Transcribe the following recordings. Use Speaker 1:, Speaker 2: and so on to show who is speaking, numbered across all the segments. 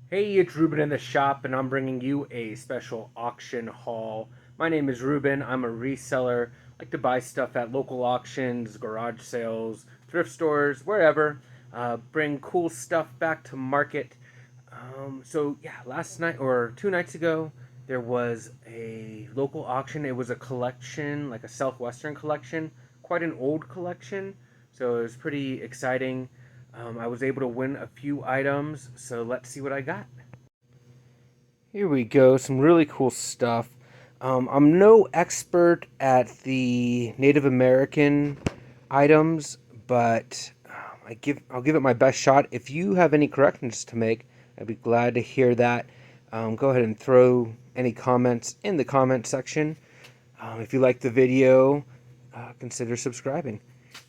Speaker 1: Hey, it's Ruben in the shop, and I'm bringing you a special auction haul. My name is Ruben. I'm a reseller. I like to buy stuff at local auctions, garage sales, thrift stores, wherever. Bring cool stuff back to market. Last night or 2 nights ago, there was a local auction. It was a collection, like a Southwestern collection, quite an old collection. So it was pretty exciting. I was able to win a few items, so let's see what I got. Here we go, some really cool stuff. I'm no expert at the Native American items, but I'll give it my best shot. If you have any corrections to make, I'd be glad to hear that. Go ahead and throw any comments in the comment section. If you like the video, consider subscribing.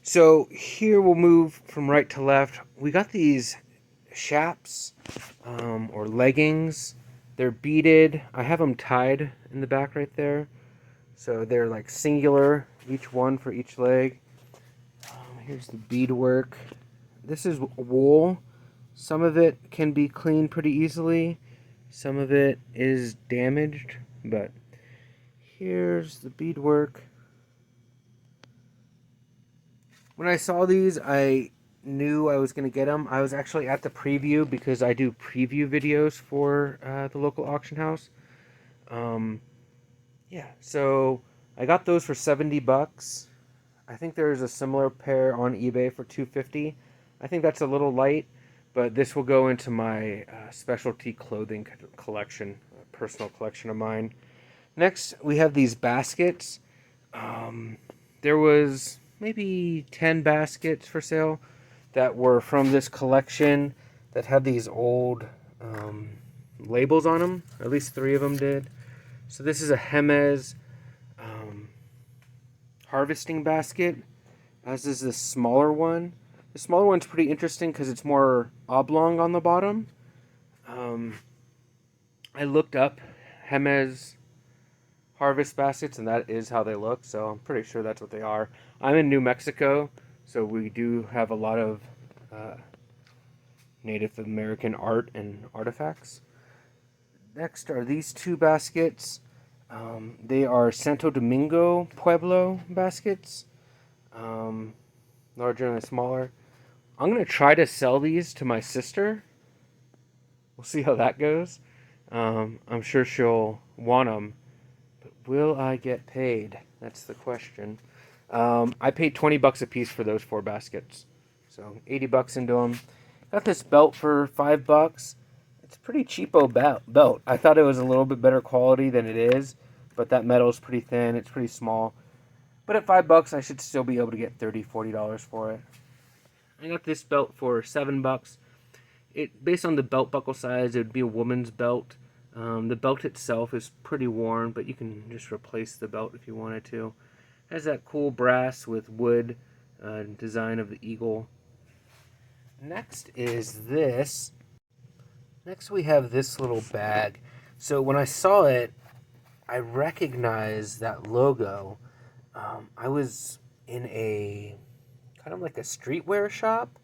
Speaker 1: So here we'll move from right to left. We got these chaps or leggings. They're beaded. I have them tied in the back right there. So they're like singular, each one for each leg. Here's the beadwork. This is wool. Some of it can be cleaned pretty easily. Some of it is damaged, but here's the beadwork. When I saw these, I knew I was going to get them. I was actually at the preview because I do preview videos for the local auction house. Um, so I got those for $70. I think there's a similar pair on eBay for $250. I think that's a little light, but this will go into my specialty clothing collection, a personal collection of mine. Next, we have these baskets. There was maybe 10 baskets for sale that were from this collection that had these old labels on them. At least 3 of them did. So this is a Hermes harvesting basket, as is the smaller one. The smaller one's pretty interesting because it's more oblong on the bottom. I looked up Hermes harvest baskets, and that is how they look, so I'm pretty sure that's what they are. I'm in New Mexico, so we do have a lot of Native American art and artifacts. Next are these 2 baskets. They are Santo Domingo Pueblo baskets, larger and smaller. I'm going to try to sell these to my sister. We'll see how that goes. I'm sure she'll want them. Will I get paid? That's the question. I paid $20 a piece for those 4 baskets, so $80 into them. Got this belt for $5. It's a pretty cheapo belt. I thought it was a little bit better quality than it is, but that metal is pretty thin. It's pretty small. But at $5, I should still be able to get $30-$40 for it. I got this belt for $7. It based on the belt buckle size, it would be a woman's belt. The belt itself is pretty worn, but you can just replace the belt if you wanted to. It has that cool brass with wood design of the eagle. Next is this. Next we have this little bag. So when I saw it, I recognized that logo. I was in a kind of like a streetwear shop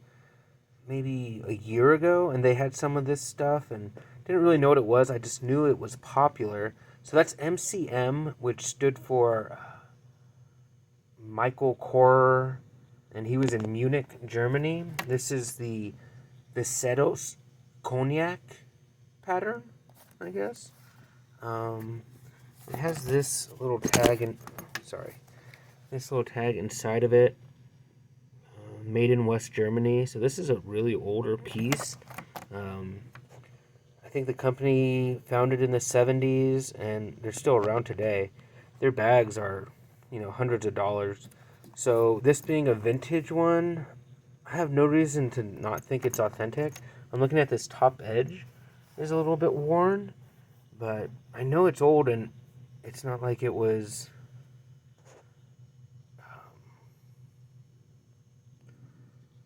Speaker 1: maybe a year ago, and they had some of this stuff, and didn't really know what it was. I just knew it was popular. So that's MCM, which stood for Michael Korer, and he was in Munich, Germany. This is the Viceros cognac pattern, I guess. It has this little tag this little tag inside of it. Made in West Germany. So this is a really older piece. I think the company founded in the 70s, and they're still around today. Their bags are, hundreds of dollars. So this being a vintage one, I have no reason to not think it's authentic. I'm looking at this top edge. It's a little bit worn, but I know it's old, and it's not like it was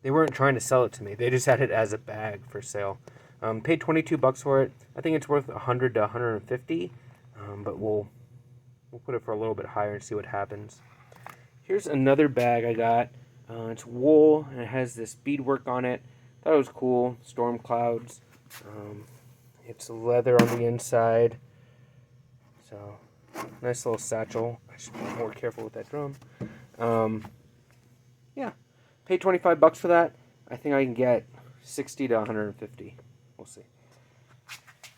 Speaker 1: they weren't trying to sell it to me. They just had it as a bag for sale. Paid $22 for it. I think it's worth $100 to $150, but we'll put it for a little bit higher and see what happens. Here's another bag I got. It's wool, and it has this beadwork on it. Thought it was cool. Storm clouds. It's leather on the inside. So, nice little satchel. I should be more careful with that drum. Yeah, paid $25 for that. I think I can get 60 to 150. We'll see.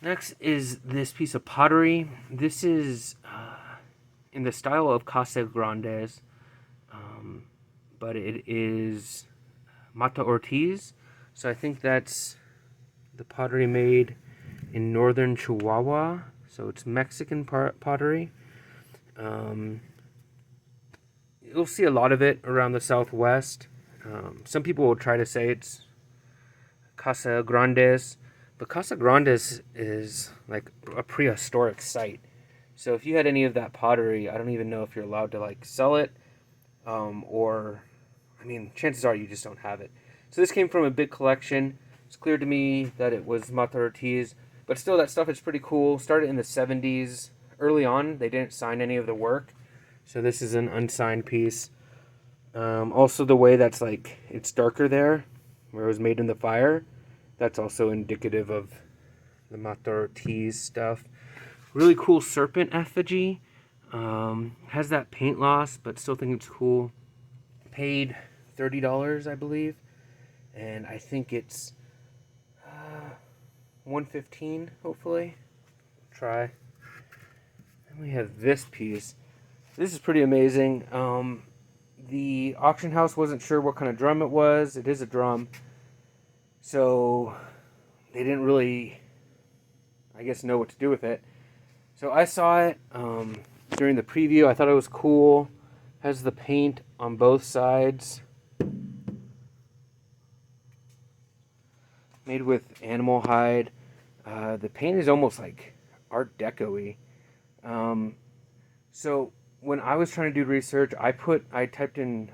Speaker 1: Next is this piece of pottery. This is in the style of Casa Grandes, but it is Mata Ortiz. So I think that's the pottery made in northern Chihuahua. So it's Mexican pottery. You'll see a lot of it around the Southwest. Some people will try to say it's Casa Grandes, but Casa Grandes is like a prehistoric site. So if you had any of that pottery, I don't even know if you're allowed to like sell it, or, I mean, chances are you just don't have it. So this came from a big collection. It's clear to me that it was Mata Ortiz, but still that stuff is pretty cool. Started in the 70s. Early on, they didn't sign any of the work. So this is an unsigned piece. Also the way that's like, it's darker there, where it was made in the fire. That's also indicative of the Mata Ortiz stuff. Really cool serpent effigy. Has that paint loss, but still think it's cool. Paid $30, I believe. And I think it's $115, hopefully. Try. And we have this piece. This is pretty amazing. The auction house wasn't sure what kind of drum it was. It is a drum. So they didn't really, I guess, know what to do with it. So I saw it during the preview. I thought it was cool. Has the paint on both sides. Made with animal hide. The paint is almost like Art Deco-y. So when I was trying to do research, I typed in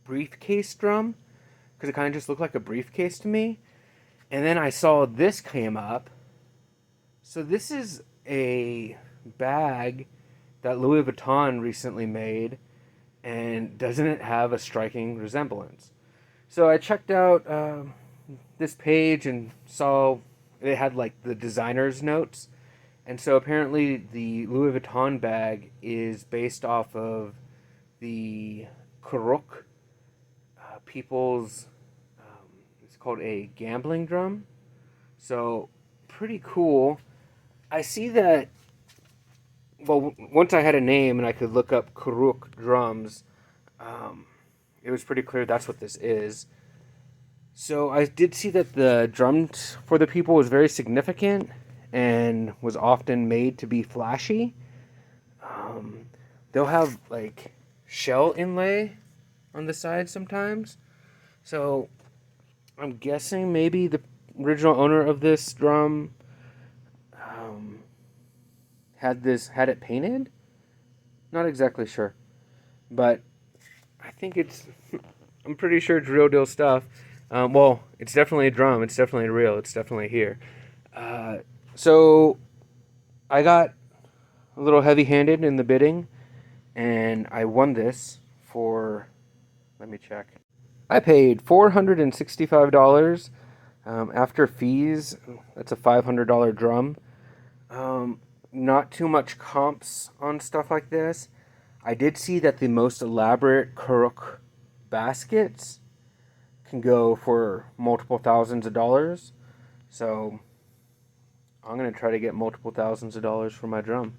Speaker 1: briefcase drum, because it kind of just looked like a briefcase to me. And then I saw this came up. So this is a bag that Louis Vuitton recently made, and doesn't it have a striking resemblance? So I checked out this page and saw it had like the designer's notes. And so apparently the Louis Vuitton bag is based off of the Kurok people's, it's called a gambling drum. So pretty cool. I see that, well, once I had a name and I could look up Kurok drums, it was pretty clear that's what this is. So I did see that the drum for the people was very significant and was often made to be flashy. They'll have like shell inlay on the side sometimes. So I'm guessing maybe the original owner of this drum had it painted. Not exactly sure, but I think I'm pretty sure it's real deal stuff. Well, it's definitely a drum. It's definitely real. It's definitely here. So I got a little heavy-handed in the bidding, and I won this for, let me check. I paid $465 after fees. That's a $500 drum. Not too much comps on stuff like this. I did see that the most elaborate Kurok baskets can go for multiple thousands of dollars. So I'm going to try to get multiple thousands of dollars for my drum.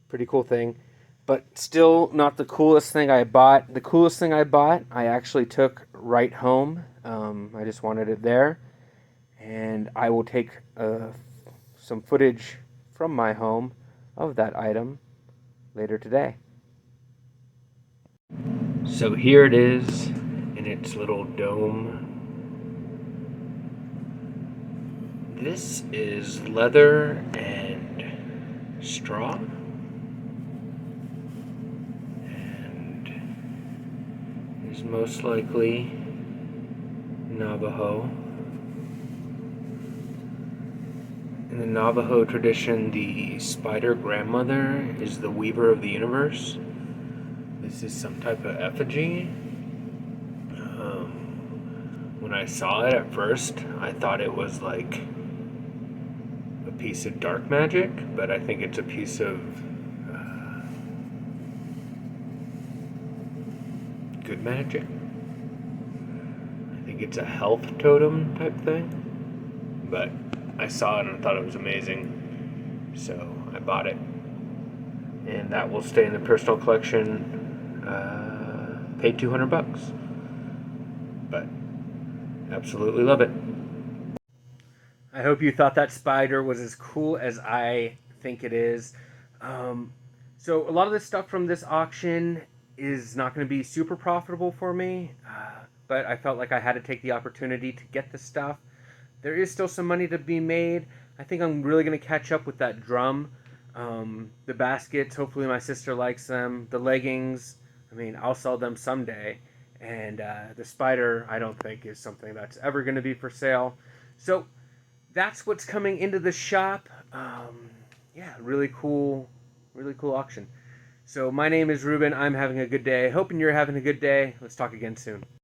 Speaker 1: Pretty cool thing. But still not the coolest thing I bought. The coolest thing I bought, I actually took right home. I just wanted it there. And I will take some footage from my home of that item later today. So here it is in its little dome. This is leather and straw. And is most likely Navajo. In the Navajo tradition, the spider grandmother is the weaver of the universe. This is some type of effigy. When When I saw it at first, I thought it was like a piece of dark magic, but I think it's a piece of good magic. I think it's a health totem type thing, but I saw it and I thought it was amazing, so I bought it, and that will stay in the personal collection. Paid $200, but absolutely love it. I hope you thought that spider was as cool as I think it is. Um, so a lot of the stuff from this auction is not going to be super profitable for me, but I felt like I had to take the opportunity to get the stuff. There is still some money to be made. I think I'm really going to catch up with that drum. The baskets, hopefully my sister likes them. The leggings, I mean, I'll sell them someday. And the spider, I don't think is something that's ever going to be for sale. So that's what's coming into the shop. Yeah, really cool auction. So my name is Ruben. I'm having a good day. Hoping you're having a good day. Let's talk again soon.